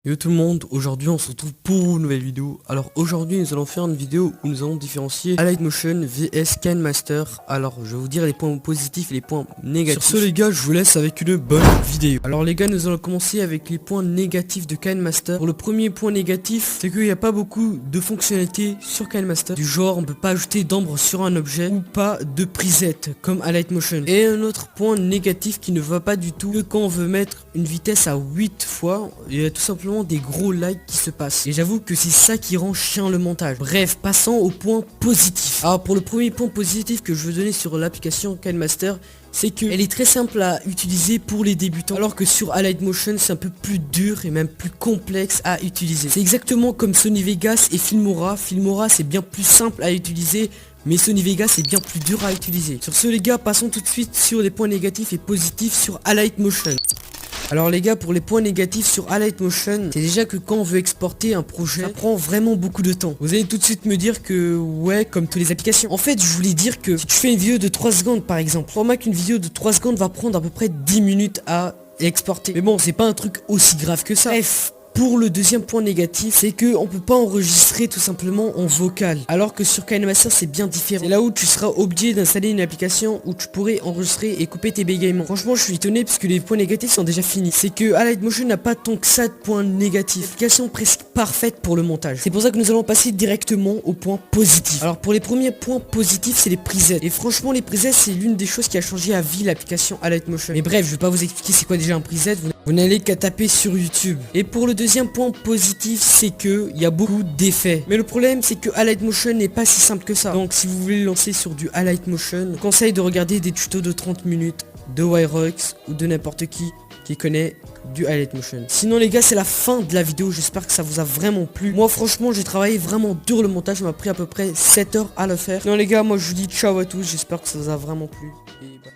Yo tout le monde, aujourd'hui on se retrouve pour une nouvelle vidéo. Alors aujourd'hui nous allons faire une vidéo où nous allons différencier Highlight Motion vs KineMaster. Alors je vais vous dire les points positifs et les points négatifs. Sur ce les gars, je vous laisse avec une bonne vidéo. Alors les gars, nous allons commencer avec les points négatifs de KineMaster. Pour le premier point négatif, c'est qu'il n'y a pas beaucoup de fonctionnalités sur KineMaster. Du genre on peut pas ajouter d'ombre sur un objet ou pas de preset comme Highlight Motion. Et un autre point négatif qui ne va pas du tout, que quand on veut mettre une vitesse à 8 fois, il y a tout simplement des gros lags qui se passent. Et j'avoue que c'est ça qui rend chiant le montage. Bref, passons au point positif. Alors pour le premier point positif que je veux donner sur l'application KineMaster, c'est qu'elle est très simple à utiliser pour les débutants, alors que sur Highlight Motion c'est un peu plus dur et même plus complexe à utiliser. C'est exactement comme Sony Vegas et Filmora. Filmora c'est bien plus simple à utiliser, mais Sony Vegas c'est bien plus dur à utiliser. Sur ce les gars, passons tout de suite sur les points négatifs et positifs sur Highlight Motion. Alors les gars, pour les points négatifs sur Highlight Motion, c'est déjà que quand on veut exporter un projet, ça prend vraiment beaucoup de temps. Vous allez tout de suite me dire que ouais, comme toutes les applications. En fait, je voulais dire que si tu fais une vidéo de 3 secondes par exemple, crois-moi qu'une vidéo de 3 secondes va prendre à peu près 10 minutes à exporter. Mais bon, c'est pas un truc aussi grave que ça. Bref. Pour le deuxième point négatif, c'est que on peut pas enregistrer tout simplement en vocal, alors que sur KineMaster c'est bien différent. C'est là où tu seras obligé d'installer une application où tu pourrais enregistrer et couper tes bégaiements. Franchement je suis étonné puisque les points négatifs sont déjà finis. C'est que Highlight Motion n'a pas tant que ça de points négatifs. L'application presque parfaite pour le montage. C'est pour ça que nous allons passer directement au point positif. Alors pour les premiers points positifs, c'est les presets. Et franchement les presets c'est l'une des choses qui a changé à vie l'application Highlight Motion. Mais bref, je vais pas vous expliquer c'est quoi déjà un preset, vous n'allez qu'à taper sur YouTube. Et pour le deuxième point positif, c'est que il y a beaucoup d'effets. Mais le problème c'est que Highlight Motion n'est pas si simple que ça. Donc si vous voulez lancer sur du Highlight Motion, je vous conseille de regarder des tutos de 30 minutes de Wyrox ou de n'importe qui connaît du Highlight Motion. Sinon les gars, c'est la fin de la vidéo, j'espère que ça vous a vraiment plu. Moi franchement j'ai travaillé vraiment dur le montage, ça m'a pris à peu près 7 heures à le faire. Non les gars, moi je vous dis ciao à tous, j'espère que ça vous a vraiment plu. Et bye.